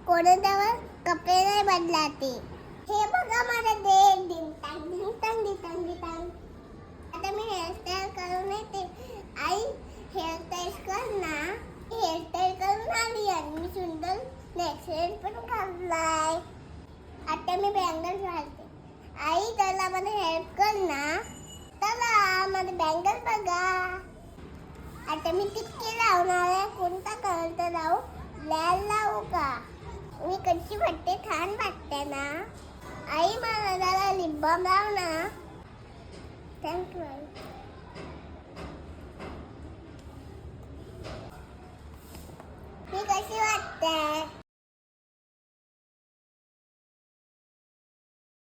कोणाच्यावर कपडे नाही बदलाते. हे बघा मला दे डिंगटांग डिंगटांग डिंगटांग डिंगटांग. आता मी हेअरस्टाईल करून येते. आई हेअरस्टाईल कर ना. हेअरस्टाईल करून आली आणि मी सुंदर नेकलेस पण घातलाय. आता मी बँगल्स घालते. आई त्याला मला हेल्प कर ना. चला माझे बँगल्स बघा. आता मी टिक्के लावणार आहे. कोणता कलर लावू? लाल लावू का? मी कशी वाटते? छान वाटते ना. आई मला जरा लिप बाम लाव ना. थँक्यू आई. मी कशी वाटते?